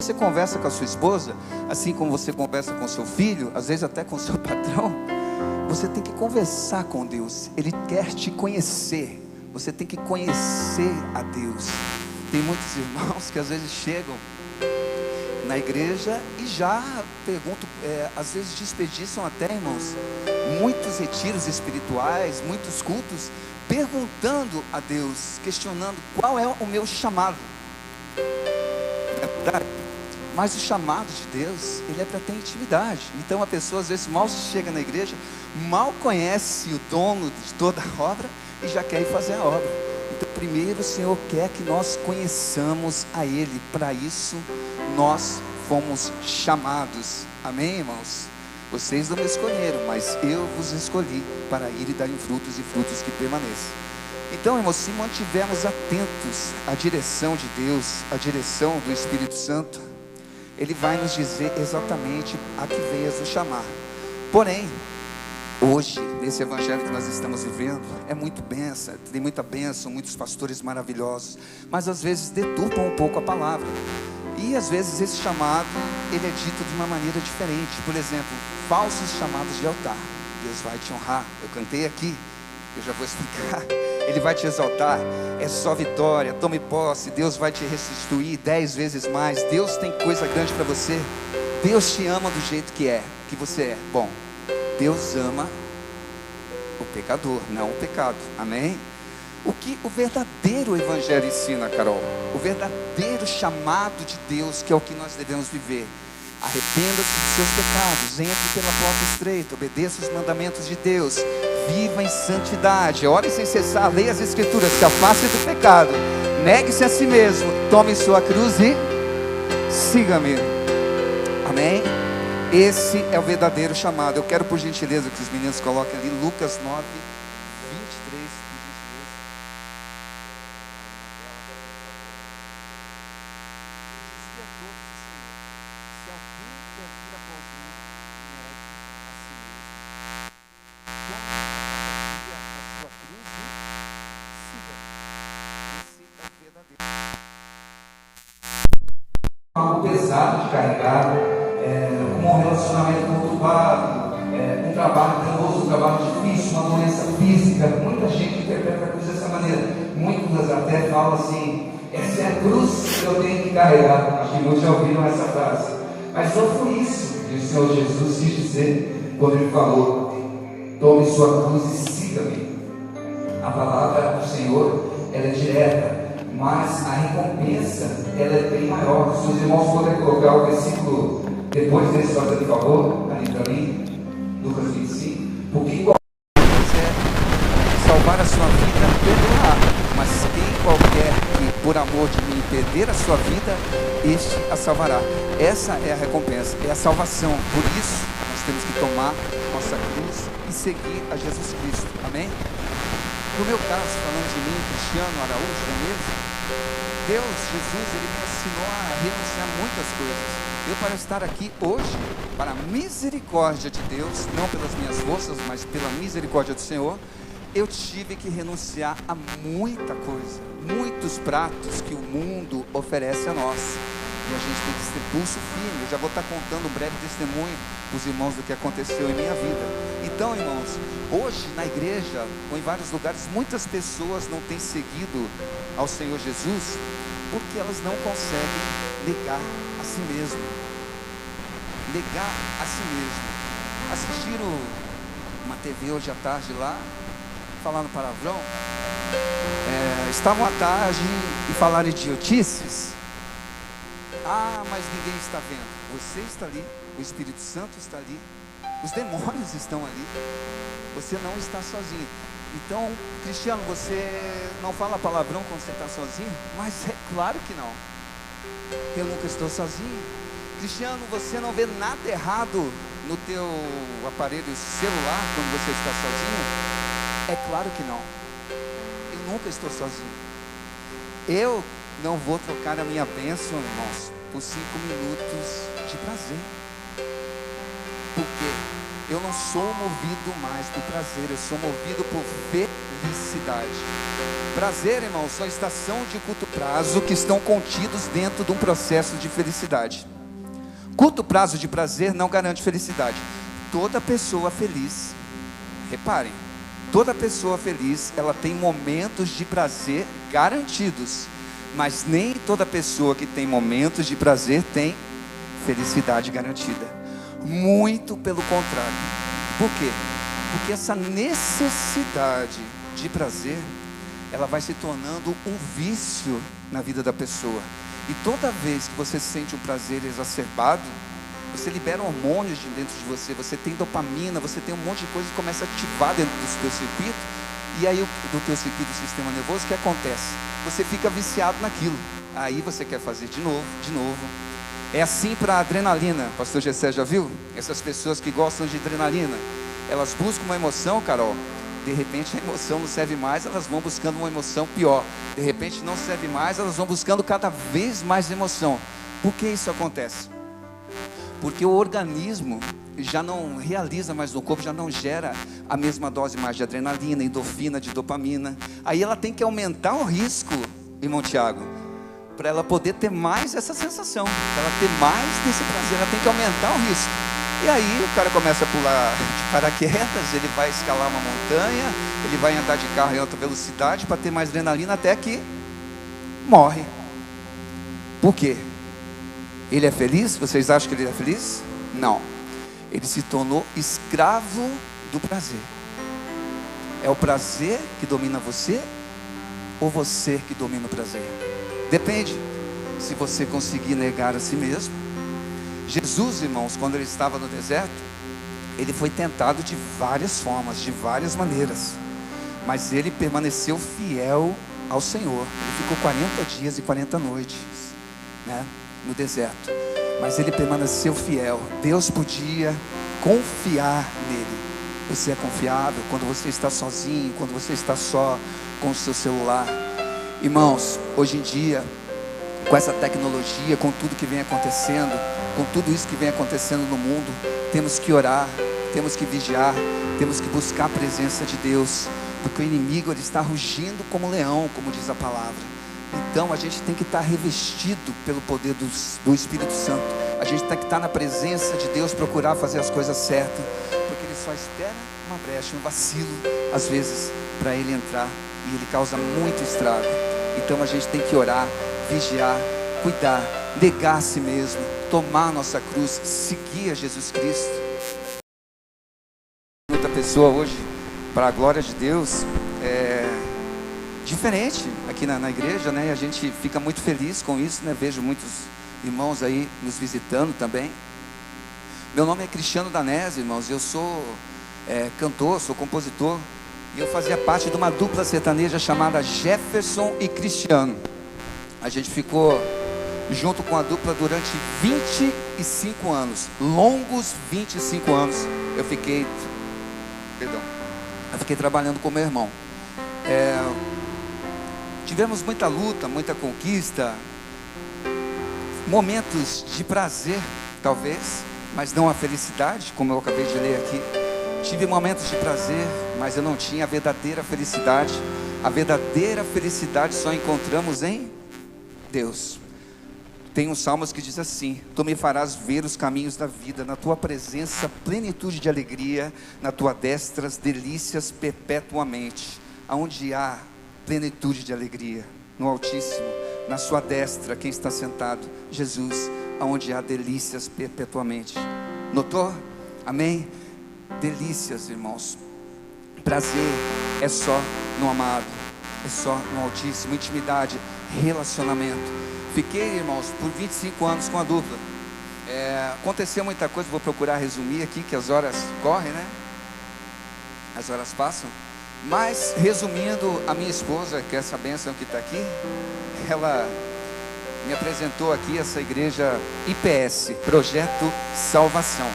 você conversa com a sua esposa, assim como você conversa com o seu filho, às vezes até com o seu patrão, você tem que conversar com Deus. Ele quer te conhecer. Você tem que conhecer a Deus. Tem muitos irmãos que às vezes chegam na igreja e já perguntam, às vezes desperdiçam até, irmãos, muitos retiros espirituais, muitos cultos, perguntando a Deus, questionando qual é o meu chamado. É verdade? Mas o chamado de Deus, ele é para ter intimidade. Então a pessoa às vezes mal chega na igreja, mal conhece o dono de toda a obra e já quer ir fazer a obra. Então primeiro o Senhor quer que nós conheçamos a Ele. Para isso nós fomos chamados. Amém, irmãos? Vocês não me escolheram, mas eu vos escolhi para ir e darem frutos, e frutos que permaneçam. Então, irmãos, se mantivermos atentos à direção de Deus, à direção do Espírito Santo, Ele vai nos dizer exatamente a que veias nos chamar. Porém, hoje, nesse evangelho que nós estamos vivendo, é muito bênção, tem muita bênção, muitos pastores maravilhosos, mas às vezes deturpam um pouco a palavra. E às vezes esse chamado, ele é dito de uma maneira diferente. Por exemplo, falsos chamados de altar. Deus vai te honrar. Eu cantei aqui, eu já vou explicar. Ele vai te exaltar, é só vitória, tome posse, Deus vai te restituir 10 vezes mais. Deus tem coisa grande para você. Deus te ama do jeito que você é. Bom, Deus ama o pecador, não o pecado. Amém? O que o verdadeiro evangelho ensina, Carol? O verdadeiro chamado de Deus, que é o que nós devemos viver. Arrependa-se dos seus pecados, entre pela porta estreita, obedeça os mandamentos de Deus, viva em santidade, ore sem cessar, leia as escrituras, se afaste do pecado, negue-se a si mesmo, tome sua cruz e siga-me. Amém? Esse é o verdadeiro chamado. Eu quero, por gentileza, que os meninos coloquem ali Lucas 9, 23, algo pesado de carregar, como um relacionamento conturbado, um trabalho penoso, um trabalho difícil, uma doença física. Muita gente interpreta a cruz dessa maneira. Muitas até falam assim: essa é a cruz que eu tenho que carregar. Acho que muitos já ouviram essa frase. Mas não foi isso que o Senhor Jesus quis dizer quando Ele falou: tome sua cruz e siga-me. A palavra do Senhor, ela é direta, mas a recompensa, ela é bem maior. Se os irmãos puderem colocar o versículo depois desse, fazendo favor, ali para mim, Lucas 25, porque quem quiser salvar a sua vida, perdoará, mas quem qualquer que por amor de mim perder a sua vida, este a salvará. Essa é a recompensa, é a salvação. Por isso nós temos que tomar nossa cruz e seguir a Jesus Cristo. Amém? No meu caso, falando de mim, Cristiano Araújo, não é mesmo? Deus, Jesus, Ele me ensinou a renunciar a muitas coisas. Eu, para estar aqui hoje, para a misericórdia de Deus, não pelas minhas forças, mas pela misericórdia do Senhor, eu tive que renunciar a muita coisa, muitos pratos que o mundo oferece a nós. E a gente tem que ter pulso firme. Eu já vou estar contando um breve testemunho para os irmãos do que aconteceu em minha vida. Então, irmãos, hoje na igreja ou em vários lugares, muitas pessoas não têm seguido ao Senhor Jesus porque elas não conseguem negar a si mesmo. Negar a si mesmo. Assistiram uma TV hoje à tarde lá, falando palavrão, estavam à tarde e falaram idiotices. Ah, mas ninguém está vendo. Você está ali, o Espírito Santo está ali, os demônios estão ali. Você não está sozinho. Então, Cristiano, você não fala palavrão quando você está sozinho? Mas é claro que não. Eu nunca estou sozinho. Cristiano, você não vê nada errado no teu aparelho celular quando você está sozinho? É claro que não. Eu nunca estou sozinho. Eu não vou trocar a minha bênção, irmãos, por 5 minutos de prazer. Por quê? eu não sou movido mais por prazer, eu sou movido por felicidade. Prazer, irmãos, são estação de curto prazo que estão contidos dentro de um processo de felicidade. Curto prazo de prazer não garante felicidade. Toda pessoa feliz, reparem, toda pessoa feliz, ela tem momentos de prazer garantidos, mas nem toda pessoa que tem momentos de prazer tem felicidade garantida. Muito pelo contrário. Por quê? Porque essa necessidade de prazer, ela vai se tornando um vício na vida da pessoa. E toda vez que você sente um prazer exacerbado, você libera hormônios de dentro de você, você tem dopamina, você tem um monte de coisa que começa a ativar dentro do teu circuito. E aí do teu circuito do sistema nervoso, o que acontece? Você fica viciado naquilo. Aí você quer fazer de novo, de novo. É assim para a adrenalina. Pastor Gessé já viu? Essas pessoas que gostam de adrenalina, elas buscam uma emoção, Carol. De repente a emoção não serve mais, elas vão buscando uma emoção pior. De repente não serve mais, elas vão buscando cada vez mais emoção. Por que isso acontece? Porque o organismo já não realiza mais no corpo, já não gera a mesma dose mais de adrenalina, endorfina, de dopamina. Aí ela tem que aumentar o risco, irmão Tiago, para ela poder ter mais essa sensação, para ela ter mais desse prazer, ela tem que aumentar o risco. E aí o cara começa a pular de paraquedas, ele vai escalar uma montanha, ele vai andar de carro em alta velocidade para ter mais adrenalina, até que morre. Por quê? Ele é feliz? Vocês acham que ele é feliz? Não. Ele se tornou escravo do prazer. É o prazer que domina você, ou você que domina o prazer? Depende. Se você conseguir negar a si mesmo. Jesus, irmãos, quando ele estava no deserto, ele foi tentado de várias formas, de várias maneiras, mas ele permaneceu fiel ao Senhor. Ele ficou 40 dias e 40 noites, né, no deserto, mas ele permaneceu fiel. Deus podia confiar nele. Você é confiável quando você está sozinho, quando você está só com o seu celular. Irmãos, hoje em dia, com essa tecnologia, com tudo que vem acontecendo, com tudo isso que vem acontecendo no mundo, temos que orar, temos que vigiar, temos que buscar a presença de Deus, porque o inimigo ele está rugindo como um leão, como diz a palavra. Então a gente tem que estar revestido pelo poder do Espírito Santo. A gente tem que estar na presença de Deus, procurar fazer as coisas certas, porque ele só espera uma brecha, um vacilo, às vezes, para ele entrar, e ele causa muito estrago. Então a gente tem que orar, vigiar, cuidar, negar a si mesmo, tomar a nossa cruz, seguir a Jesus Cristo. Muita pessoa hoje, para a glória de Deus, diferente aqui na igreja, né? E a gente fica muito feliz com isso, né? Vejo muitos irmãos aí nos visitando também. Meu nome é Cristiano Danese, irmãos. Eu sou cantor, sou compositor, e eu fazia parte de uma dupla sertaneja chamada Jefferson e Cristiano. A gente ficou junto com a dupla durante 25 anos, longos 25 anos. Eu fiquei trabalhando com meu irmão. Tivemos muita luta, muita conquista, momentos de prazer, talvez, mas não a felicidade, como eu acabei de ler aqui. Tive momentos de prazer, mas eu não tinha a verdadeira felicidade. A verdadeira felicidade só encontramos em Deus. Tem uns salmos que diz assim: tu me farás ver os caminhos da vida, na tua presença plenitude de alegria, na tua destra as delícias perpetuamente. Aonde há plenitude de alegria? No Altíssimo, na sua destra, quem está sentado? Jesus. Aonde há delícias perpetuamente. Notou? Amém? Delícias, irmãos. Prazer é só no amado, é só no Altíssimo. Intimidade, relacionamento. Fiquei, irmãos, por 25 anos com a dupla. Aconteceu muita coisa, vou procurar resumir aqui, que as horas correm, né? As horas passam. Mas, resumindo, a minha esposa, que é essa bênção que está aqui, ela me apresentou aqui essa igreja IPS, Projeto Salvação.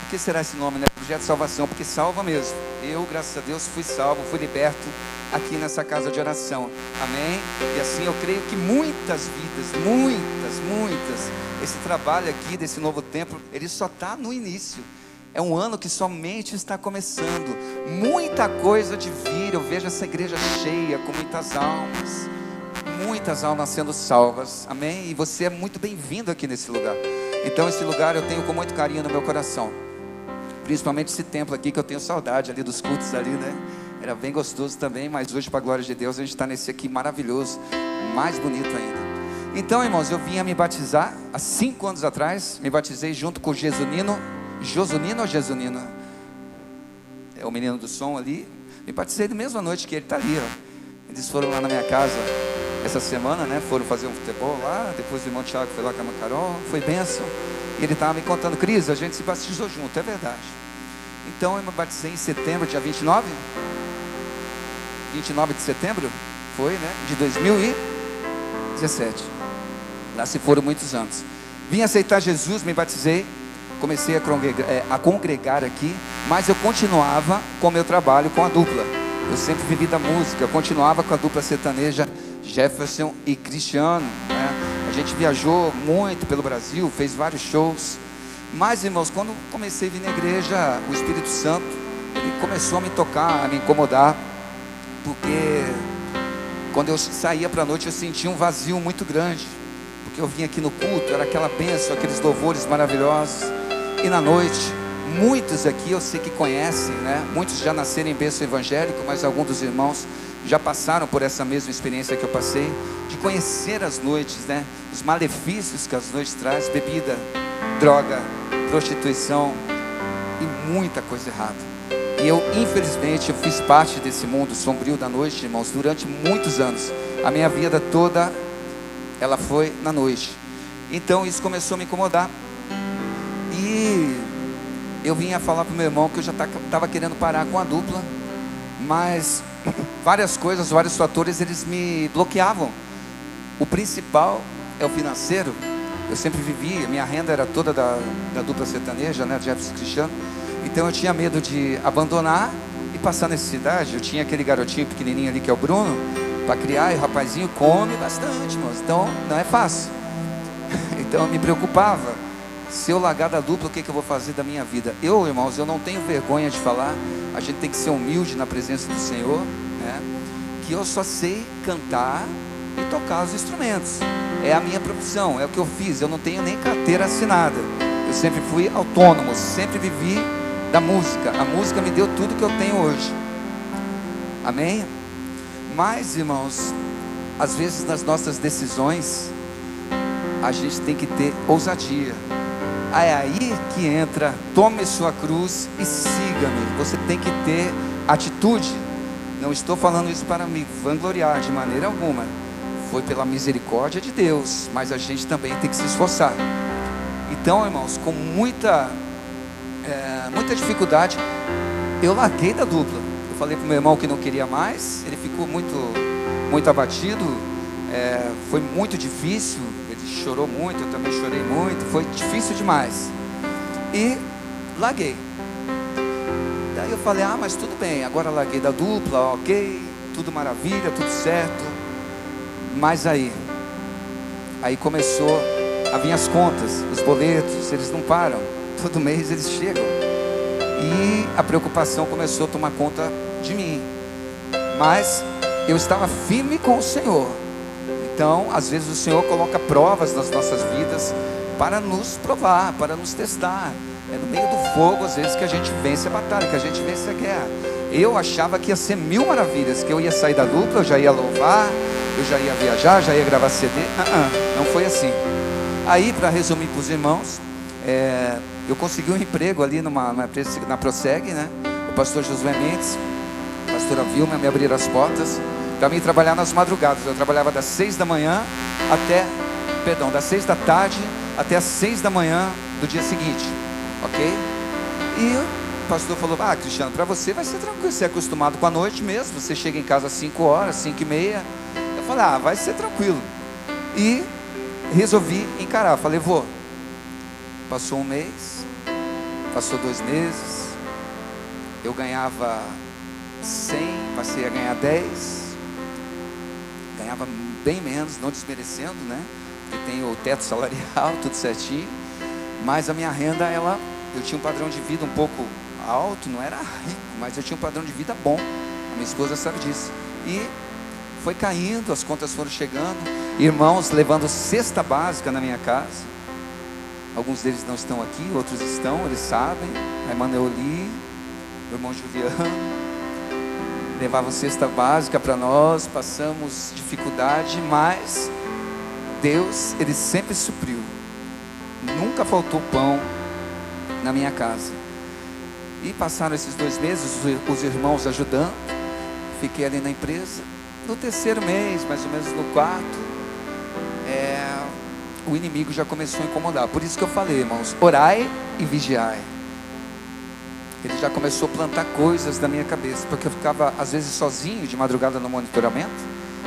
Por que será esse nome, né? Projeto Salvação, porque salva mesmo. Eu, graças a Deus, fui salvo, fui liberto aqui nessa casa de oração. Amém? E assim eu creio que muitas vidas, muitas, esse trabalho aqui desse novo templo, ele só está no início. É um ano que somente está começando. Muita coisa de vir. Eu vejo essa igreja cheia, com muitas almas sendo salvas, amém? E você é muito bem-vindo aqui nesse lugar. Então esse lugar eu tenho com muito carinho no meu coração, principalmente esse templo aqui, que eu tenho saudade ali dos cultos ali, né? Era bem gostoso também, mas hoje, para a glória de Deus, a gente está nesse aqui maravilhoso, mais bonito ainda. Então, irmãos, eu vim a me batizar há 5 anos atrás. Me batizei junto com o Josunino ou Jesunino? É o menino do som ali. Me batizei na mesma noite que ele está ali, ó. Eles foram lá na minha casa essa semana, né? Foram fazer um futebol lá. Depois o irmão Tiago foi lá com a Carol. Foi bênção. E ele estava me contando: Cris, a gente se batizou junto. É verdade. Então eu me batizei em setembro, dia 29 de setembro. Foi, né? De 2017. Lá se foram muitos anos. Vim aceitar Jesus, me batizei. Comecei a congregar aqui. Mas eu continuava com o meu trabalho com a dupla. Eu sempre vivi da música. Eu continuava com a dupla sertaneja Jefferson e Cristiano, né? A gente viajou muito pelo Brasil, fez vários shows. Mas, irmãos, quando comecei a vir na igreja, o Espírito Santo, ele começou a me tocar, a me incomodar. Porque quando eu saía para a noite, eu sentia um vazio muito grande. Porque eu vinha aqui no culto, era aquela bênção, aqueles louvores maravilhosos. E na noite, muitos aqui eu sei que conhecem, né? Muitos já nasceram em berço evangélico, mas alguns dos irmãos já passaram por essa mesma experiência que eu passei, de conhecer as noites, né? Os malefícios que as noites trazem: bebida, droga, prostituição e muita coisa errada. E eu, infelizmente, eu fiz parte desse mundo sombrio da noite, irmãos, durante muitos anos. A minha vida toda, ela foi na noite. Então isso começou a me incomodar. E eu vinha falar para o meu irmão que eu já estava querendo parar com a dupla, mas várias coisas, vários fatores, eles me bloqueavam. O principal é o financeiro. Eu sempre vivi, minha renda era toda da dupla sertaneja, né, Jefferson Cristiano. Então eu tinha medo de abandonar e passar necessidade. Eu tinha aquele garotinho pequenininho ali que é o Bruno, para criar, e o rapazinho come bastante, irmãos. Então não é fácil. Então eu me preocupava: se eu largar da dupla, o que eu vou fazer da minha vida? Eu, irmãos, eu não tenho vergonha de falar. A gente tem que ser humilde na presença do Senhor, né? Que eu só sei cantar e tocar os instrumentos. É a minha profissão, é o que eu fiz. Eu não tenho nem carteira assinada. Eu sempre fui autônomo, sempre vivi da música. A música me deu tudo que eu tenho hoje. Amém? Mas, irmãos, às vezes nas nossas decisões, a gente tem que ter ousadia. É aí que entra: tome sua cruz e siga-me. Você tem que ter atitude. Não estou falando isso para me vangloriar de maneira alguma. Foi pela misericórdia de Deus, mas a gente também tem que se esforçar. Então, irmãos, com muita dificuldade, eu larguei da dupla. Eu falei para o meu irmão que não queria mais. Ele ficou muito abatido. Foi muito difícil. Ele chorou muito, eu também chorei muito. Foi difícil demais. E larguei. Daí eu falei: mas tudo bem, agora larguei da dupla, ok, tudo maravilha, tudo certo. Mas aí começou a vir as contas, os boletos, eles não param. Todo mês eles chegam. E a preocupação começou a tomar conta de mim. Mas eu estava firme com o Senhor. Então, às vezes o Senhor coloca provas nas nossas vidas para nos provar, para nos testar. É no meio do fogo, às vezes, que a gente vence a batalha, que a gente vence a guerra. Eu achava que ia ser mil maravilhas, que eu ia sair da dupla, eu já ia louvar, eu já ia viajar, já ia gravar CD. Não foi assim. Aí, para resumir para os irmãos, eu consegui um emprego ali numa empresa, na Proseg, né? O pastor Josué Mendes, a pastora Vilma me abriram as portas para mim trabalhar nas madrugadas. Eu trabalhava das 6 da tarde até as 6 da manhã do dia seguinte, ok? E o pastor falou: Cristiano, para você vai ser tranquilo, você é acostumado com a noite mesmo, você chega em casa às 5 horas, 5:30. Eu falei: vai ser tranquilo. E resolvi encarar. Falei: vou. Passou um mês, passou 2 meses, eu ganhava 100, passei a ganhar 10, ganhava bem menos, não desmerecendo, né? Porque tem o teto salarial, tudo certinho, mas a minha renda, ela eu tinha um padrão de vida um pouco alto, não era rico, mas eu tinha um padrão de vida bom. A minha esposa sabe disso. E foi caindo, as contas foram chegando, irmãos levando cesta básica na minha casa. Alguns deles não estão aqui, outros estão, eles sabem. A irmã Neoli, o irmão Juliano, levavam cesta básica para nós. Passamos dificuldade, mas Deus, Ele sempre supriu. Nunca faltou pão na minha casa. E passaram esses 2 meses, os irmãos ajudando. Fiquei ali na empresa. No 3º mês, mais ou menos no 4º, o inimigo já começou a incomodar. Por isso que eu falei, irmãos, orai e vigiai. Ele já começou a plantar coisas na minha cabeça, porque eu ficava às vezes sozinho de madrugada no monitoramento.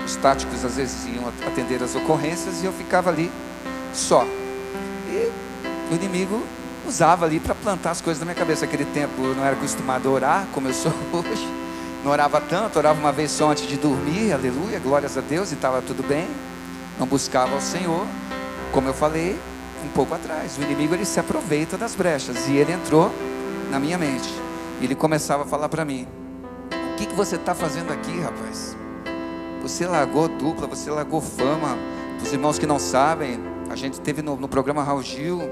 Os táticos às vezes iam atender as ocorrências e eu ficava ali só. E o inimigo usava ali para plantar as coisas na minha cabeça. Naquele tempo eu não era acostumado a orar como eu sou hoje. Não orava tanto, orava uma vez só antes de dormir, aleluia, glórias a Deus, e estava tudo bem. Não buscava ao Senhor, como eu falei um pouco atrás. O inimigo, ele se aproveita das brechas, e ele entrou na minha mente, e ele começava a falar para mim: o que você está fazendo aqui, rapaz? Você largou dupla, você largou fama. Os irmãos que não sabem, a gente teve no programa Raul Gil,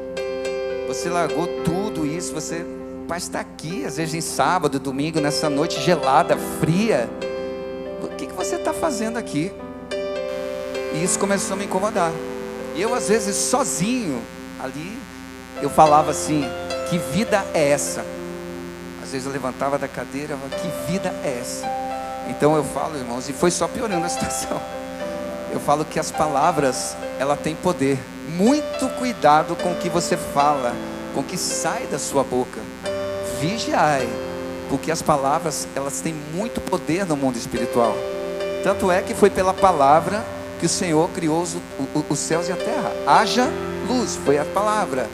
você largou tudo isso, você para estar aqui, às vezes em sábado, domingo, nessa noite gelada, fria. O que você está fazendo aqui? E isso começou a me incomodar. E eu às vezes sozinho ali, eu falava assim: que vida é essa? Às vezes eu levantava da cadeira e falava: que vida é essa? Então eu falo, irmãos, e foi só piorando a situação. Eu falo que as palavras, ela tem poder. Muito cuidado com o que você fala, com o que sai da sua boca. Vigiai, porque as palavras, elas têm muito poder no mundo espiritual. Tanto é que foi pela palavra que o Senhor criou os céus e a terra. Haja luz, foi a palavra.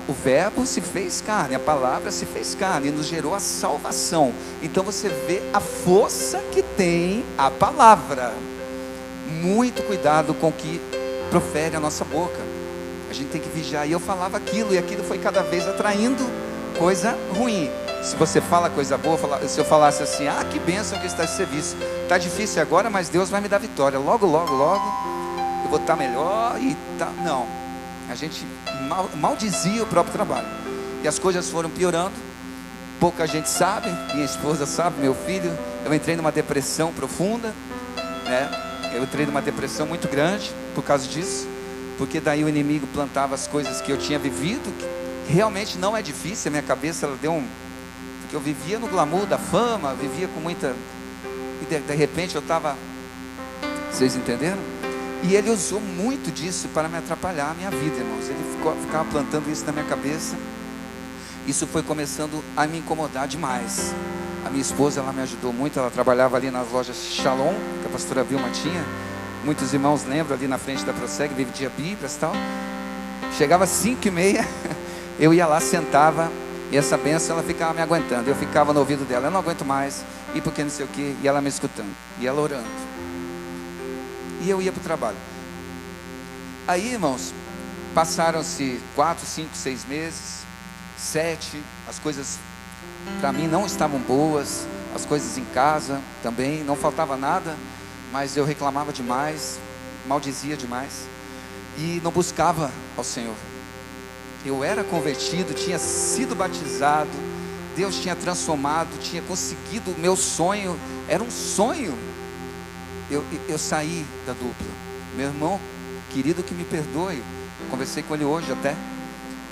O verbo se fez carne, a palavra se fez carne e nos gerou a salvação. Então você vê a força que tem a palavra. Muito cuidado com o que profere a nossa boca. A gente tem que vigiar. E eu falava aquilo, e aquilo foi cada vez atraindo coisa ruim. Se você fala coisa boa, se eu falasse assim: ah, que bênção que está esse serviço, está difícil agora, mas Deus vai me dar vitória, logo, logo, logo eu vou estar melhor e tá. Não, a gente maldizia o próprio trabalho, e as coisas foram piorando. Pouca gente sabe, minha esposa sabe, meu filho, eu entrei numa depressão profunda, né? Eu entrei numa depressão muito grande por causa disso, porque daí o inimigo plantava as coisas que eu tinha vivido, que realmente não é difícil. A minha cabeça, ela deu porque eu vivia no glamour da fama, vivia com muita, e de repente eu estava, vocês entenderam? E ele usou muito disso para me atrapalhar a minha vida, irmãos. Ele ficava plantando isso na minha cabeça. Isso foi começando a me incomodar demais. A minha esposa, ela me ajudou muito. Ela trabalhava ali nas lojas Shalom, que a pastora Vilma tinha. Muitos irmãos lembram, ali na frente da Proseg, vendia Bíblias e tal. Chegava às 5h30, eu ia lá, sentava, e essa bênção, ela ficava me aguentando. Eu ficava no ouvido dela: eu não aguento mais, e porque não sei o que, e ela me escutando, e ela orando. E eu ia para o trabalho. Aí, irmãos, passaram-se 4, 5, 6 meses, 7, as coisas para mim não estavam boas, as coisas em casa também, não faltava nada, mas eu reclamava demais, maldizia demais, e não buscava ao Senhor. Eu era convertido, tinha sido batizado, Deus tinha transformado, tinha conseguido o meu sonho, era um sonho. Eu saí da dupla. Meu irmão querido, que me perdoe, conversei com ele hoje até,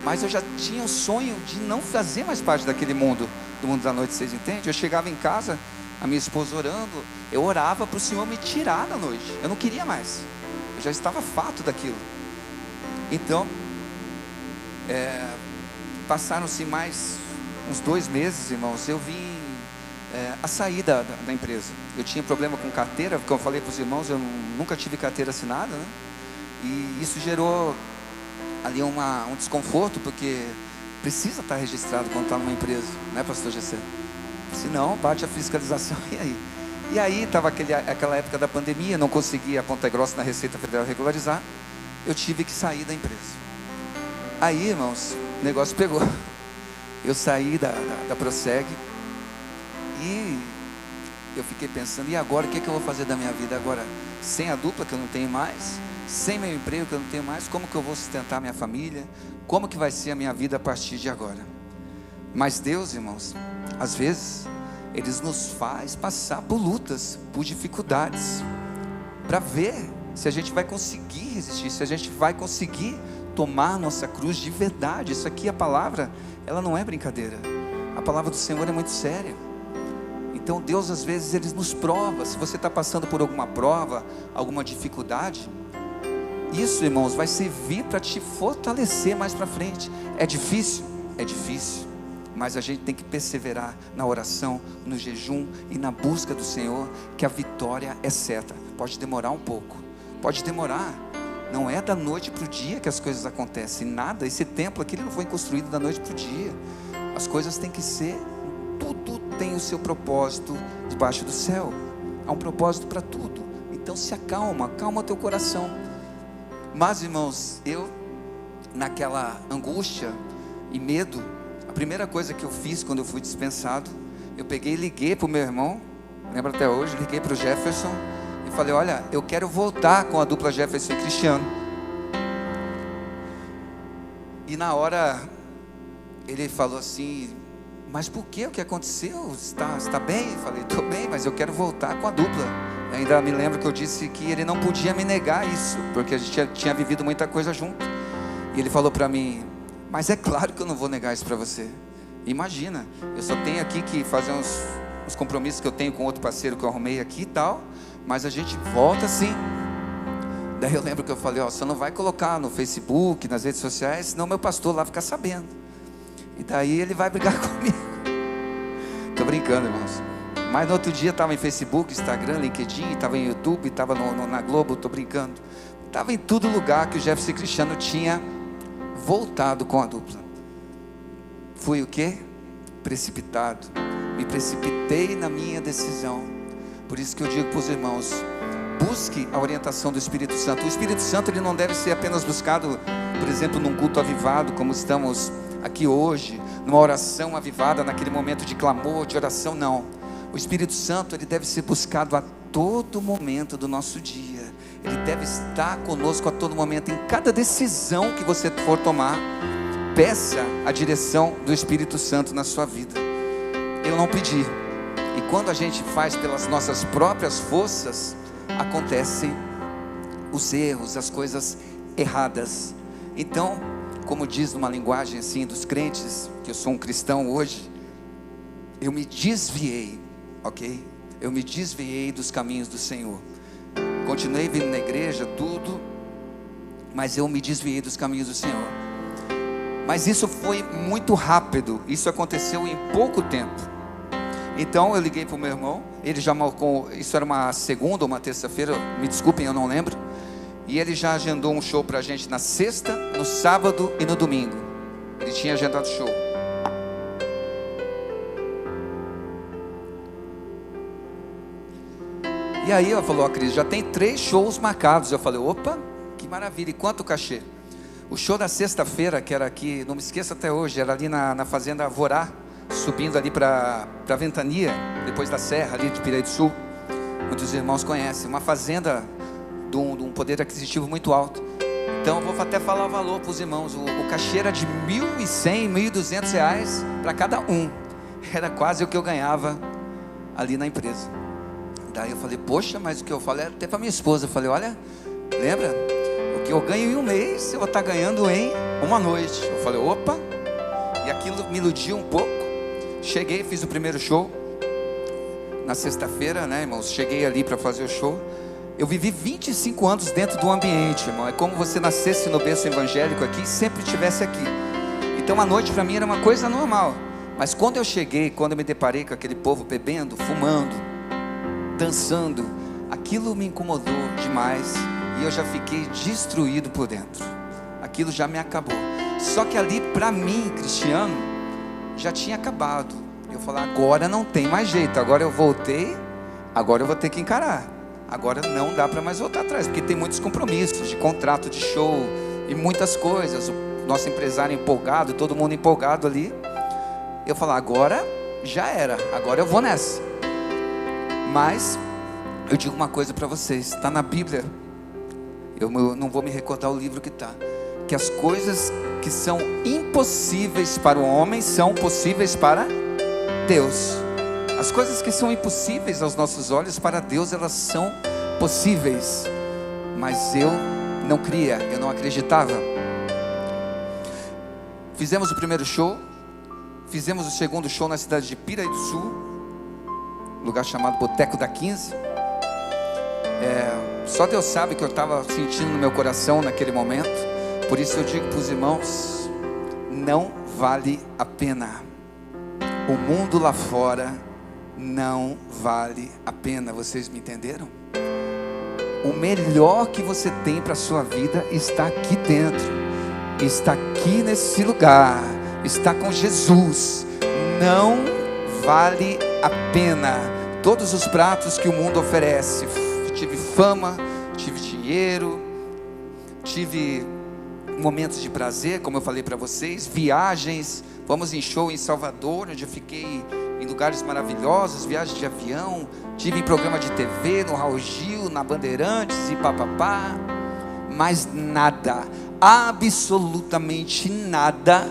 mas eu já tinha um sonho de não fazer mais parte daquele mundo, do mundo da noite, vocês entendem? Eu chegava em casa, a minha esposa orando, eu orava para o Senhor me tirar da noite. Eu não queria mais, eu já estava farto daquilo. Então passaram-se mais uns 2 meses, irmãos, eu vim a sair da empresa. Eu tinha problema com carteira, como eu falei para os irmãos, eu nunca tive carteira assinada, né? E isso gerou ali um desconforto, porque precisa estar registrado quando está numa empresa, né, pastor GC? Senão bate a fiscalização. E aí estava aquela época da pandemia, não conseguia a Ponta Grossa na Receita Federal regularizar, eu tive que sair da empresa. Aí, irmãos, o negócio pegou. Eu saí da Proseg e eu fiquei pensando, e agora o que eu vou fazer da minha vida agora? Sem a dupla que eu não tenho mais, sem meu emprego que eu não tenho mais, como que eu vou sustentar minha família? Como que vai ser a minha vida a partir de agora? Mas Deus, irmãos, às vezes Ele nos faz passar por lutas, por dificuldades, para ver se a gente vai conseguir resistir, se a gente vai conseguir tomar a nossa cruz de verdade. Isso aqui, a palavra, ela não é brincadeira. A palavra do Senhor é muito séria. Então Deus às vezes Ele nos prova. Se você está passando por alguma prova, alguma dificuldade, isso, irmãos, vai servir para te fortalecer mais para frente. É difícil? É difícil, mas a gente tem que perseverar na oração, no jejum e na busca do Senhor, que a vitória é certa. Pode demorar um pouco, pode demorar. Não é da noite para o dia que as coisas acontecem. Nada, esse templo aqui ele não foi construído da noite para o dia. As coisas têm que ser, tudo tem o seu propósito debaixo do céu. Há um propósito para tudo. Então se acalma, acalma teu coração. Mas, irmãos, eu naquela angústia e medo, a primeira coisa que eu fiz quando eu fui dispensado, eu peguei e liguei para o meu irmão, lembro até hoje, liguei para o Jefferson e falei, olha, eu quero voltar com a dupla Jefferson e Cristiano. E na hora ele falou assim, mas por quê? O que aconteceu? Está bem? Eu falei, estou bem, mas eu quero voltar com a dupla. Ainda me lembro que eu disse que ele não podia me negar isso, porque a gente tinha vivido muita coisa junto. E ele falou para mim, mas é claro que eu não vou negar isso para você. Imagina, eu só tenho aqui que fazer uns compromissos que eu tenho com outro parceiro que eu arrumei aqui e tal, mas a gente volta sim. Daí eu lembro que eu falei, ó, você não vai colocar no Facebook, nas redes sociais, senão meu pastor lá fica sabendo. E daí ele vai brigar comigo. Tô brincando, irmãos. Mas no outro dia estava em Facebook, Instagram, LinkedIn, estava em YouTube, estava na Globo, tô brincando. Estava em todo lugar que o Jefferson Cristiano tinha voltado com a dupla. Fui o quê? Precipitado. Me precipitei na minha decisão. Por isso que eu digo para os irmãos, busque a orientação do Espírito Santo. O Espírito Santo ele não deve ser apenas buscado, por exemplo, num culto avivado, como estamos aqui hoje, numa oração avivada, naquele momento de clamor, de oração, não. O Espírito Santo ele deve ser buscado a todo momento do nosso dia. Ele deve estar conosco a todo momento. Em cada decisão que você for tomar, peça a direção do Espírito Santo na sua vida. Eu não pedi. E quando a gente faz pelas nossas próprias forças, acontecem os erros, as coisas erradas. Então, como diz numa linguagem assim dos crentes, que eu sou um cristão hoje, eu me desviei, ok? Eu me desviei dos caminhos do Senhor. Continuei vindo na igreja, tudo, mas eu me desviei dos caminhos do Senhor. Mas isso foi muito rápido, isso aconteceu em pouco tempo. Então eu liguei para o meu irmão, ele já marcou, isso era uma segunda ou uma terça-feira, me desculpem, eu não lembro. E ele já agendou um show para a gente na sexta, no sábado e no domingo. Ele tinha agendado show. E aí ela falou, ó Cris, já tem 3 shows marcados. Eu falei, opa, que maravilha, e quanto o cachê? O show da sexta-feira, que era aqui, não me esqueço até hoje, era ali na fazenda Vorá, subindo ali para Ventania, depois da serra ali de Pirei do Sul. Muitos irmãos conhecem, uma fazenda de um poder aquisitivo muito alto. Então eu vou até falar o valor para os irmãos. O cachê era de R$1.100, R$1.200 para cada um. Era quase o que eu ganhava ali na empresa. Daí eu falei, poxa, mas o que eu falei até para minha esposa, eu falei, olha, lembra, o que eu ganho em um mês, eu vou estar ganhando em uma noite. Eu falei, opa, e aquilo me iludiu um pouco. Cheguei, fiz o primeiro show, na sexta-feira, né, irmãos, cheguei ali para fazer o show. Eu vivi 25 anos dentro do ambiente, irmão, é como você nascesse no berço evangélico aqui, e sempre estivesse aqui. Então a noite para mim era uma coisa normal, mas quando eu cheguei, quando eu me deparei com aquele povo bebendo, fumando, dançando, aquilo me incomodou demais, e eu já fiquei destruído por dentro, aquilo já me acabou. Só que ali para mim, Cristiano, já tinha acabado. Eu falei, agora não tem mais jeito, agora eu voltei, agora eu vou ter que encarar, agora não dá para mais voltar atrás, porque tem muitos compromissos de contrato de show, e muitas coisas, nosso empresário empolgado, todo mundo empolgado ali. Eu falo, agora já era, agora eu vou nessa. Mas eu digo uma coisa para vocês, está na Bíblia, eu não vou me recordar o livro que está, que as coisas que são impossíveis para o homem são possíveis para Deus. As coisas que são impossíveis aos nossos olhos, para Deus elas são possíveis. Mas eu não cria, eu não acreditava. Fizemos o primeiro show, fizemos o segundo show na cidade de Piraiçu, lugar chamado Boteco da 15. Só Deus sabe o que eu estava sentindo no meu coração naquele momento. Por isso eu digo para os irmãos, não vale a pena. O mundo lá fora não vale a pena. Vocês me entenderam? O melhor que você tem para a sua vida está aqui dentro, está aqui nesse lugar, está com Jesus. Não vale a pena todos os pratos que o mundo oferece. Tive fama, tive dinheiro, tive momentos de prazer, como eu falei para vocês, viagens. Vamos em show em Salvador, onde eu fiquei em lugares maravilhosos, viagem de avião, tive em programa de TV, no Raul Gil, na Bandeirantes e papapá. Mas nada, absolutamente nada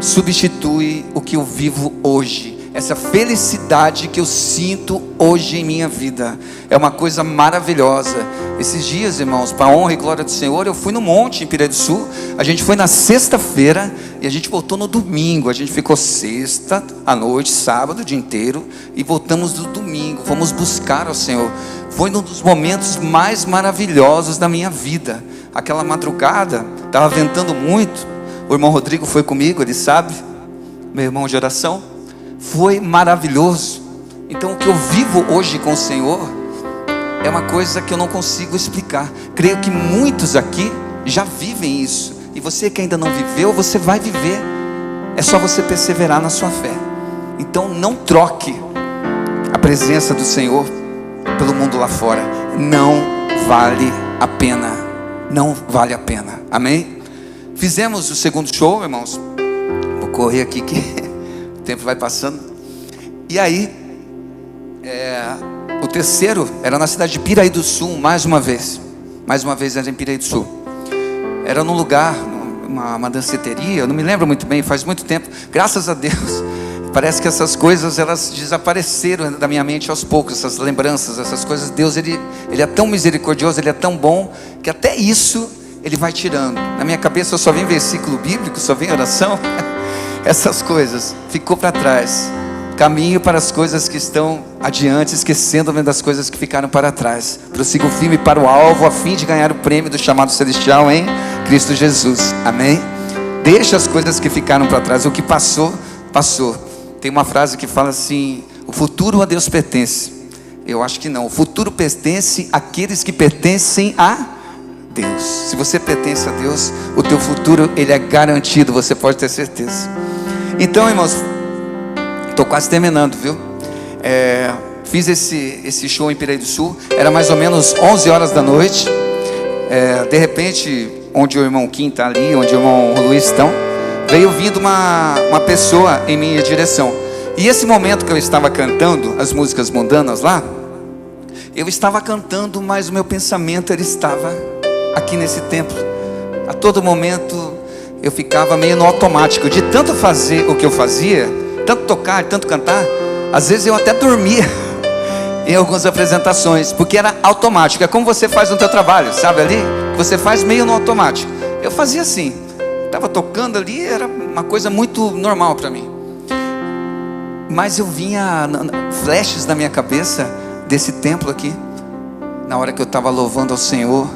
substitui o que eu vivo hoje. Essa felicidade que eu sinto hoje em minha vida é uma coisa maravilhosa. Esses dias, irmãos, para a honra e glória do Senhor, eu fui no monte em Piraiçu. A gente foi na sexta-feira e a gente voltou no domingo. A gente ficou sexta à noite, sábado o dia inteiro, e voltamos no domingo. Fomos buscar ao Senhor. Foi um dos momentos mais maravilhosos da minha vida. Aquela madrugada, estava ventando muito. O irmão Rodrigo foi comigo, ele sabe, meu irmão de oração. Foi maravilhoso. Então o que eu vivo hoje com o Senhor é uma coisa que eu não consigo explicar. Creio que muitos aqui já vivem isso, e você que ainda não viveu, você vai viver. É só você perseverar na sua fé. Então não troque a presença do Senhor pelo mundo lá fora. Não vale a pena. Não vale a pena. Amém? Fizemos o segundo show, irmãos. Vou correr aqui que o tempo vai passando. E aí o terceiro era na cidade de Piraí do Sul. Mais uma vez era em Piraí do Sul. Era num lugar, uma danceteria. Eu não me lembro muito bem, faz muito tempo. Graças a Deus, parece que essas coisas elas desapareceram da minha mente aos poucos. Essas lembranças, essas coisas. Deus ele é tão misericordioso, ele é tão bom, que até isso ele vai tirando. Na minha cabeça só vem versículo bíblico, só vem oração. Essas coisas ficou para trás. Caminho para as coisas que estão adiante, esquecendo-me das coisas que ficaram para trás. Prossigo firme para o alvo, a fim de ganhar o prêmio do chamado celestial em Cristo Jesus. Amém? Deixa as coisas que ficaram para trás. O que passou, passou. Tem uma frase que fala assim: o futuro a Deus pertence. Eu acho que não. O futuro pertence àqueles que pertencem a Deus. Se você pertence a Deus, o teu futuro ele é garantido. Você pode ter certeza. Então, irmãos, estou quase terminando, viu? Fiz esse show em Piraí do Sul. Era mais ou menos 11 horas da noite. De repente, onde o irmão Kim está ali, onde o irmão Luiz estão, veio vindo uma pessoa em minha direção. E esse momento que eu estava cantando as músicas mundanas lá, eu estava cantando, mas o meu pensamento ele estava aqui nesse templo. A todo momento eu ficava meio no automático, de tanto fazer o que eu fazia, tanto tocar, tanto cantar. Às vezes eu até dormia em algumas apresentações, porque era automático. É como você faz no teu trabalho, sabe ali? Você faz meio no automático. Eu fazia assim, estava tocando ali, era uma coisa muito normal para mim. Mas eu vinha flashes na minha cabeça desse templo aqui, na hora que eu estava louvando ao Senhor,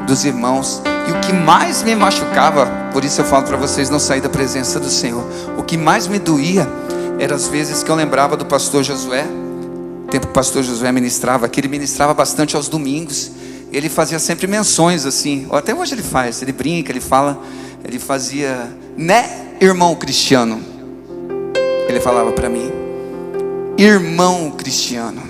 dos irmãos. E o que mais me machucava, por isso eu falo para vocês não sair da presença do Senhor, o que mais me doía eram as vezes que eu lembrava do pastor Josué. O tempo que o pastor Josué ministrava, que ele ministrava bastante aos domingos. Ele fazia sempre menções assim, até hoje ele faz, ele brinca, ele fala, ele fazia, né, irmão Cristiano? Ele falava para mim, irmão Cristiano.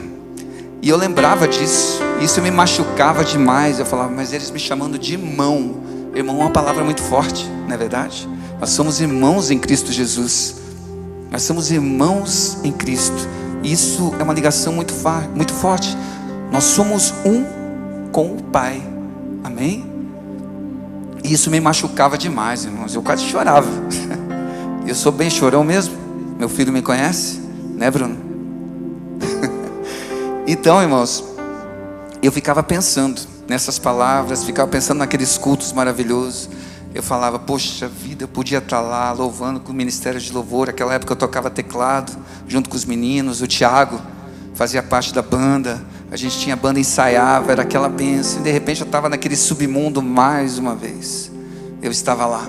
E eu lembrava disso, isso me machucava demais. Eu falava, mas eles me chamando de irmão, Irmão é uma palavra muito forte, não é verdade? Nós somos irmãos em Cristo Jesus. Nós somos irmãos em Cristo. Isso é uma ligação muito forte. Nós somos um com o Pai. Amém? E isso me machucava demais, irmãos. Eu quase chorava. Eu sou bem chorão mesmo. Meu filho me conhece, né, Bruno? Então, irmãos, eu ficava pensando nessas palavras, ficava pensando naqueles cultos maravilhosos. Eu falava, poxa vida, eu podia estar lá louvando com o ministério de louvor. Naquela época eu tocava teclado junto com os meninos. O Tiago fazia parte da banda. A gente tinha banda, ensaiava, era aquela bênção. E de repente eu estava naquele submundo mais uma vez. Eu estava lá.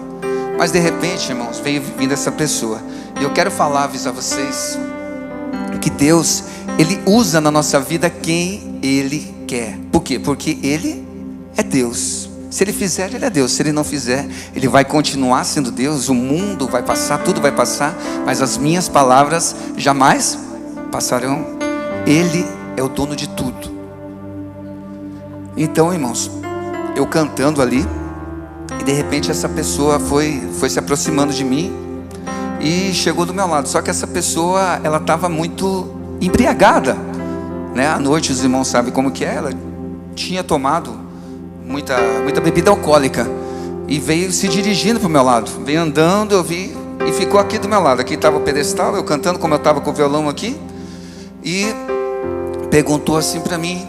Mas de repente, irmãos, veio vindo essa pessoa. E eu quero avisar vocês que Deus, Ele usa na nossa vida quem Ele quer. Por quê? Porque Ele é Deus. Se Ele fizer, Ele é Deus. Se Ele não fizer, Ele vai continuar sendo Deus. O mundo vai passar, tudo vai passar, mas as minhas palavras jamais passarão. Ele é o dono de tudo. Então, irmãos, eu cantando ali, e de repente essa pessoa foi se aproximando de mim e chegou do meu lado. Só que essa pessoa, ela estava muito embriagada, né? À noite, os irmãos sabem como que é. Ela tinha tomado muita bebida alcoólica e veio se dirigindo para o meu lado. Veio andando, eu vi, e ficou aqui do meu lado. Aqui estava o pedestal, eu cantando como eu estava com o violão aqui. E perguntou assim para mim: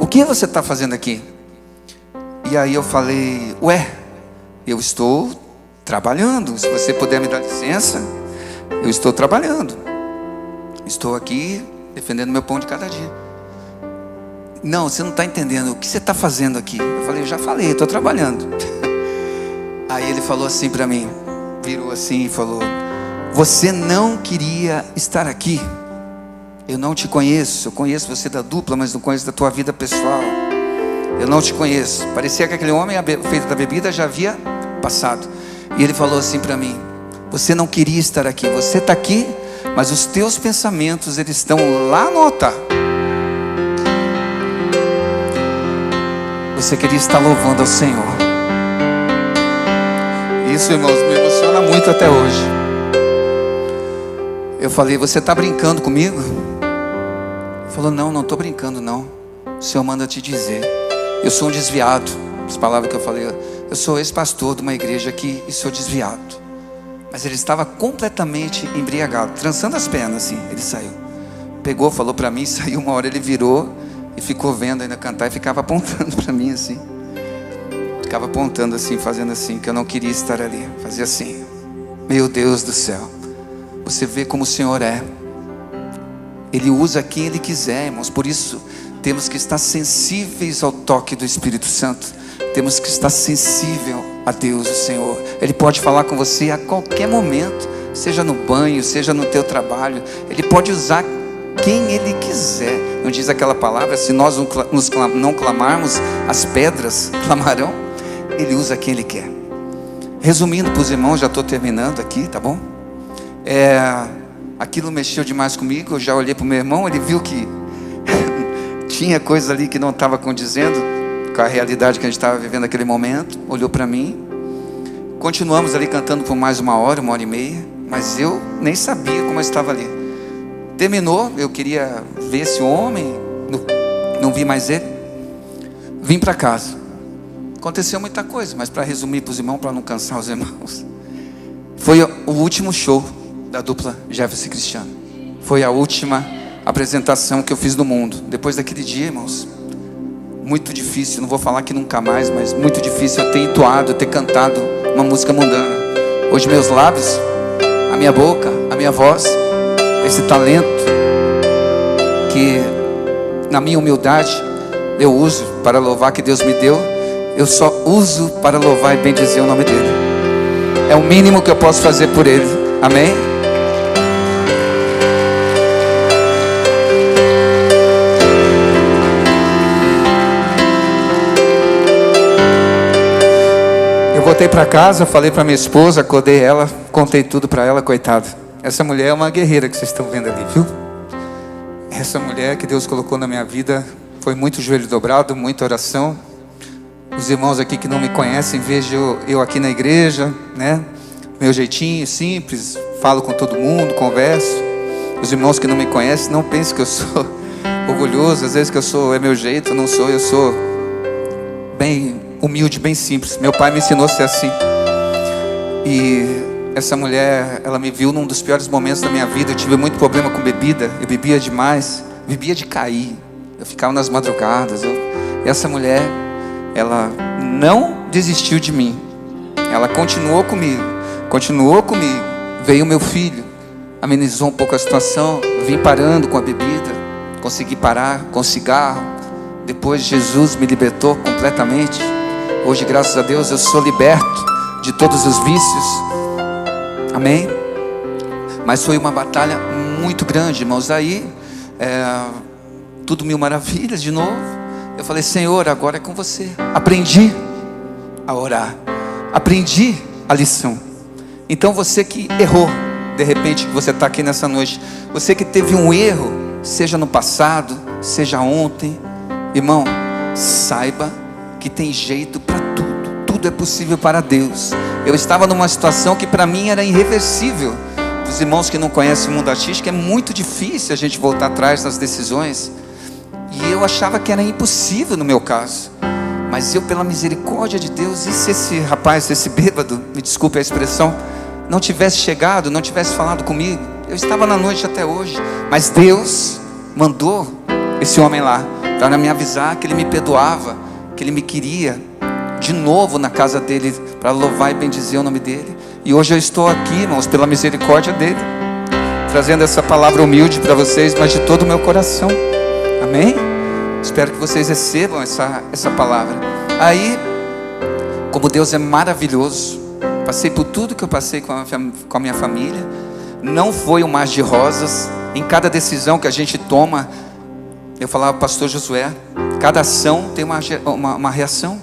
o que você está fazendo aqui? E aí eu falei: ué, eu estou trabalhando. Se você puder me dar licença, eu estou trabalhando. Estou aqui defendendo meu pão de cada dia. Não, você não está entendendo. O que você está fazendo aqui? Eu falei: eu já falei, estou trabalhando. Aí ele falou assim para mim, virou assim e falou: você não queria estar aqui. Eu não te conheço. Eu conheço você da dupla, mas não conheço da tua vida pessoal. Eu não te conheço. Parecia que aquele homem, feito da bebida, já havia passado. E ele falou assim para mim: você não queria estar aqui. Você está aqui, mas os teus pensamentos, eles estão lá no altar. Você queria estar louvando ao Senhor. Isso, irmãos, me emociona muito até hoje. Eu falei: você está brincando comigo? Ele falou: não estou brincando não. O Senhor manda te dizer. Eu sou um desviado. As palavras que eu falei. Eu sou ex-pastor de uma igreja aqui e sou desviado. Mas ele estava completamente embriagado, trançando as pernas assim. Ele saiu. Pegou, falou para mim, saiu. Uma hora ele virou e ficou vendo ainda cantar e ficava apontando para mim assim. Ficava apontando assim, fazendo assim, que eu não queria estar ali. Fazia assim. Meu Deus do céu. Você vê como o Senhor é. Ele usa quem Ele quiser, irmãos. Por isso temos que estar sensíveis ao toque do Espírito Santo. Temos que estar sensível a Deus, o Senhor. Ele pode falar com você a qualquer momento. Seja no banho, seja no teu trabalho. Ele pode usar quem Ele quiser. Não diz aquela palavra: se nós não clamarmos, as pedras clamarão. Ele usa quem Ele quer. Resumindo para os irmãos, já estou terminando aqui, tá bom? Aquilo mexeu demais comigo. Eu já olhei para o meu irmão, ele viu que tinha coisa ali que não estava condizendo com a realidade que a gente estava vivendo naquele momento. Olhou para mim. Continuamos ali cantando por mais 1 hora, 1h30, mas eu nem sabia como eu estava ali. Terminou, eu queria ver esse homem, não vi mais ele. Vim para casa. Aconteceu muita coisa, mas para resumir para os irmãos, para não cansar os irmãos, foi o último show da dupla Jefferson e Cristiano. Foi a última apresentação que eu fiz no mundo. Depois daquele dia, irmãos, muito difícil, não vou falar que nunca mais, mas muito difícil eu ter entoado, ter cantado uma música mundana. Hoje meus lábios, a minha boca, a minha voz, esse talento que na minha humildade eu uso para louvar, que Deus me deu, eu só uso para louvar e bendizer o nome dele. É o mínimo que eu posso fazer por ele. Amém? Eu voltei para casa, falei para minha esposa, acordei ela, contei tudo para ela, coitada. Essa mulher é uma guerreira que vocês estão vendo ali, viu? Essa mulher que Deus colocou na minha vida foi muito joelho dobrado, muita oração. Os irmãos aqui que não me conhecem, vejo eu aqui na igreja, né? Meu jeitinho simples, falo com todo mundo, converso. Os irmãos que não me conhecem, não pensem que eu sou orgulhoso. Às vezes que eu sou, é meu jeito, não sou. Eu sou bem humilde, bem simples. Meu pai me ensinou a ser assim. E essa mulher, ela me viu num dos piores momentos da minha vida. Eu tive muito problema com bebida, eu bebia demais, bebia de cair. Eu ficava nas madrugadas. E essa mulher, ela não desistiu de mim. Ela continuou comigo. Veio meu filho, amenizou um pouco a situação. Eu vim parando com a bebida, consegui parar com o cigarro. Depois Jesus me libertou completamente. Hoje, graças a Deus, eu sou liberto de todos os vícios. Amém? Mas foi uma batalha muito grande, irmãos. Aí, tudo mil maravilhas de novo. Eu falei, Senhor, agora é com você. Aprendi a orar, aprendi a lição. Então você que errou, de repente que você está aqui nessa noite, você que teve um erro, seja no passado, seja ontem, irmão, saiba que tem jeito para tudo. Tudo é possível para Deus. Eu estava numa situação que para mim era irreversível. Os irmãos que não conhecem o mundo artístico, é muito difícil a gente voltar atrás nas decisões. E eu achava que era impossível no meu caso. Mas eu, pela misericórdia de Deus, e se esse rapaz, esse bêbado, me desculpe a expressão, não tivesse chegado, não tivesse falado comigo, eu estava na noite até hoje. Mas Deus mandou esse homem lá para me avisar que ele me perdoava, que ele me queria de novo na casa dele, para louvar e bendizer o nome dele. E hoje eu estou aqui, irmãos, pela misericórdia dele, trazendo essa palavra humilde para vocês, mas de todo o meu coração. Amém? Espero que vocês recebam essa palavra. Aí, como Deus é maravilhoso, passei por tudo que eu passei com a minha família. Não foi um mar de rosas. Em cada decisão que a gente toma, eu falava para o pastor Josué, cada ação tem uma reação.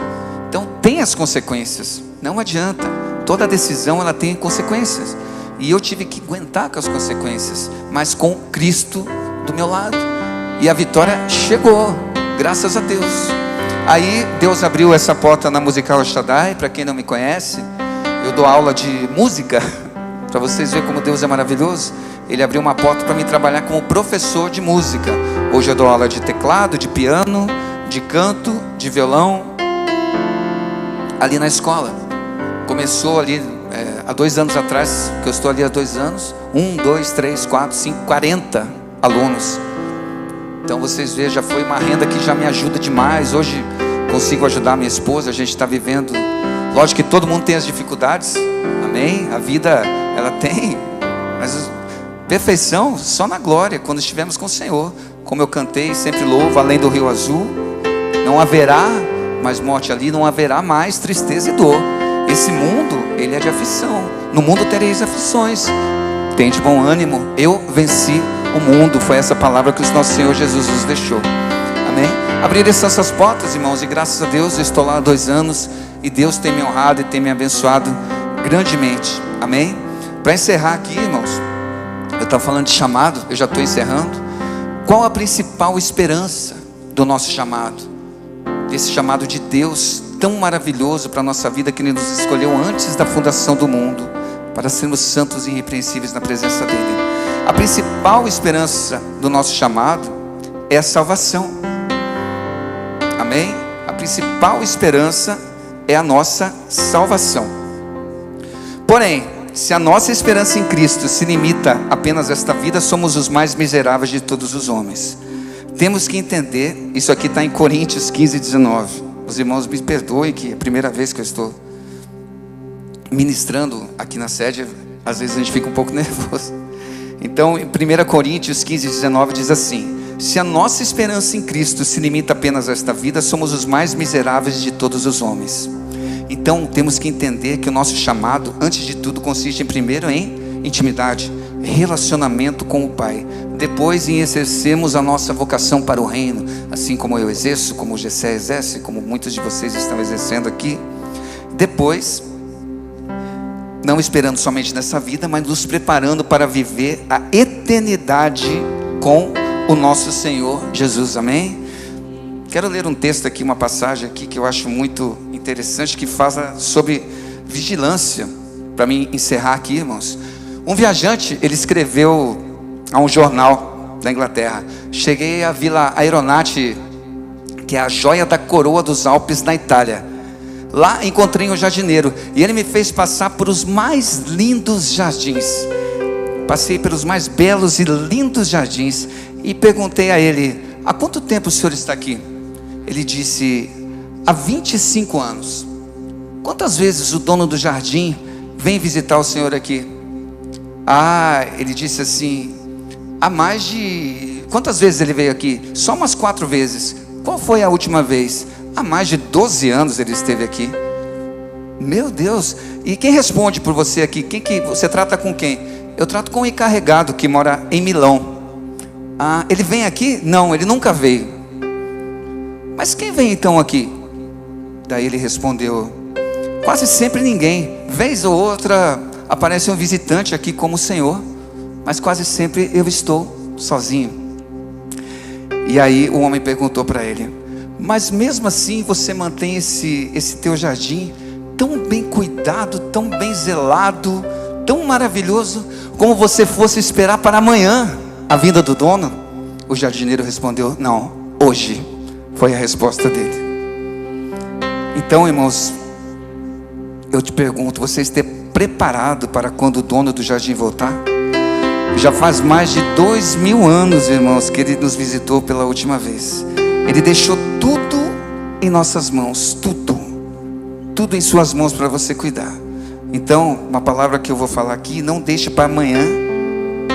Então tem as consequências. Não adianta. Toda decisão ela tem consequências. E eu tive que aguentar com as consequências, mas com Cristo do meu lado. E a vitória chegou, graças a Deus. Aí Deus abriu essa porta na Musical El Shaddai. Para quem não me conhece, eu dou aula de música, para vocês verem como Deus é maravilhoso. Ele abriu uma porta para mim trabalhar como professor de música. Hoje eu dou aula de teclado, de piano, de canto, de violão, ali na escola. Começou ali há 2 anos atrás, que eu estou ali há 2 anos. 1, 2, 3, 4, 5, 40 alunos. Então vocês veem, já foi uma renda que já me ajuda demais. Hoje consigo ajudar minha esposa. A gente está vivendo, lógico que todo mundo tem as dificuldades, amém? A vida, ela tem, mas perfeição só na glória, quando estivermos com o Senhor. Como eu cantei, sempre louvo, além do rio azul, não haverá mais morte ali, não haverá mais tristeza e dor. Esse mundo, ele é de aflição. No mundo tereis aflições. Tende bom ânimo, eu venci o mundo. Foi essa palavra que o nosso Senhor Jesus nos deixou. Amém? Abrir essas portas, irmãos, e graças a Deus eu estou lá há 2 anos e Deus tem me honrado e tem me abençoado grandemente. Amém? Para encerrar aqui, irmãos, eu estava falando de chamado, eu já estou encerrando. Qual a principal esperança do nosso chamado? Desse chamado de Deus tão maravilhoso para a nossa vida, que Ele nos escolheu antes da fundação do mundo, para sermos santos e irrepreensíveis na presença dEle. A principal esperança do nosso chamado é a salvação. Amém? A principal esperança é a nossa salvação. Porém, se a nossa esperança em Cristo se limita apenas a esta vida, somos os mais miseráveis de todos os homens. Temos que entender, isso aqui está em Coríntios 15, 19. Os irmãos me perdoem, que é a primeira vez que eu estou ministrando aqui na sede, às vezes a gente fica um pouco nervoso. Então, em 1 Coríntios 15, 19 diz assim: se a nossa esperança em Cristo se limita apenas a esta vida, somos os mais miseráveis de todos os homens. Então, temos que entender que o nosso chamado, antes de tudo, consiste primeiro em intimidade, relacionamento com o Pai. Depois, em exercermos a nossa vocação para o reino, assim como eu exerço, como o Gessé exerce, como muitos de vocês estão exercendo aqui. Depois, não esperando somente nessa vida, mas nos preparando para viver a eternidade com o nosso Senhor Jesus. Amém? Quero ler um texto aqui, uma passagem aqui que eu acho muito interessante, que fala sobre vigilância. Para mim encerrar aqui, irmãos. Um viajante, ele escreveu a um jornal da Inglaterra: cheguei à Vila Aeronati, que é a joia da coroa dos Alpes na Itália. Lá encontrei um jardineiro e ele me fez passar por os mais lindos jardins. Passei pelos mais belos e lindos jardins e perguntei a ele: há quanto tempo o senhor está aqui? Ele disse: há 25 anos. Quantas vezes o dono do jardim vem visitar o senhor aqui? Ele disse assim: há mais de... Quantas vezes ele veio aqui? Só umas 4 vezes. Qual foi a última vez? Há mais de 12 anos ele esteve aqui. Meu Deus! E quem responde por você aqui? Quem que você trata com quem? Eu trato com um encarregado que mora em Milão. Ele vem aqui? Não, ele nunca veio. Mas quem vem então aqui? Daí ele respondeu: quase sempre ninguém. Vez ou outra aparece um visitante aqui como o senhor, mas quase sempre eu estou sozinho. E aí o homem perguntou para ele: mas mesmo assim você mantém esse teu jardim tão bem cuidado, tão bem zelado, tão maravilhoso, como você fosse esperar para amanhã a vinda do dono? O jardineiro respondeu: não, hoje. Foi a resposta dele. Então, irmãos, eu te pergunto: você está preparado para quando o dono do jardim voltar? Já faz mais de 2000 anos, irmãos, que ele nos visitou pela última vez. Ele deixou tudo em nossas mãos, tudo em suas mãos para você cuidar. Então, uma palavra que eu vou falar aqui: não deixe para amanhã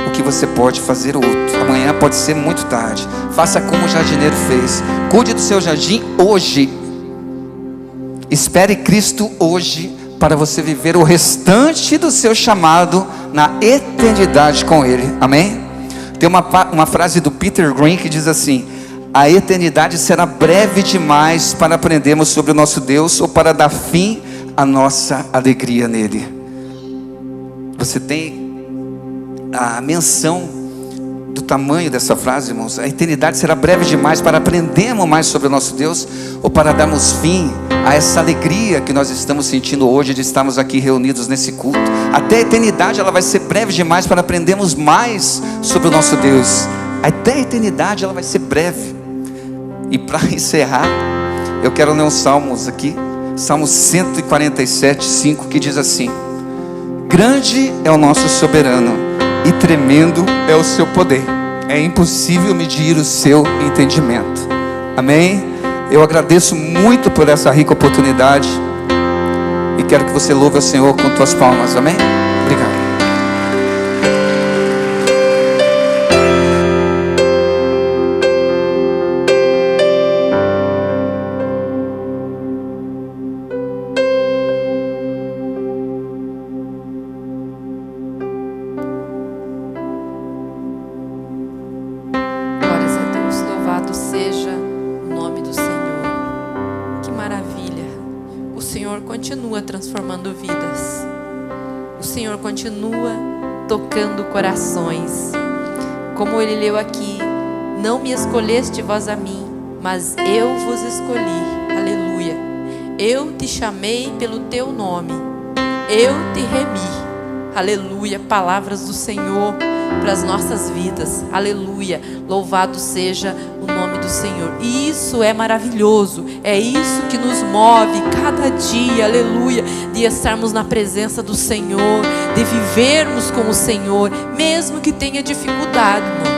o que você pode fazer outro. Amanhã pode ser muito tarde. Faça como o jardineiro fez. Cuide do seu jardim hoje. Espere Cristo hoje para você viver o restante do seu chamado na eternidade com Ele. Amém? Tem uma frase do Peter Green que diz assim: a eternidade será breve demais para aprendermos sobre o nosso Deus ou para dar fim à nossa alegria nele. Você tem a menção do tamanho dessa frase, irmãos. A eternidade será breve demais para aprendermos mais sobre o nosso Deus ou para darmos fim a essa alegria que nós estamos sentindo hoje de estarmos aqui reunidos nesse culto. Até a eternidade ela vai ser breve demais para aprendermos mais sobre o nosso Deus. Até a eternidade ela vai ser breve. E para encerrar, eu quero ler uns salmos aqui. Salmo 147, 5, que diz assim: grande é o nosso soberano e tremendo é o seu poder. É impossível medir o seu entendimento. Amém? Eu agradeço muito por essa rica oportunidade e quero que você louve ao Senhor com tuas palmas. Amém? Obrigado. Transformando vidas. O Senhor continua tocando corações. Como ele leu aqui: não me escolheste vós a mim, mas eu vos escolhi. Aleluia. Eu te chamei pelo teu nome, eu te remi. Aleluia. Palavras do Senhor para as nossas vidas. Aleluia. Louvado seja o nome do Senhor. E isso é maravilhoso. É isso que nos move cada dia. Aleluia. De estarmos na presença do Senhor, de vivermos com o Senhor, mesmo que tenha dificuldade, irmão.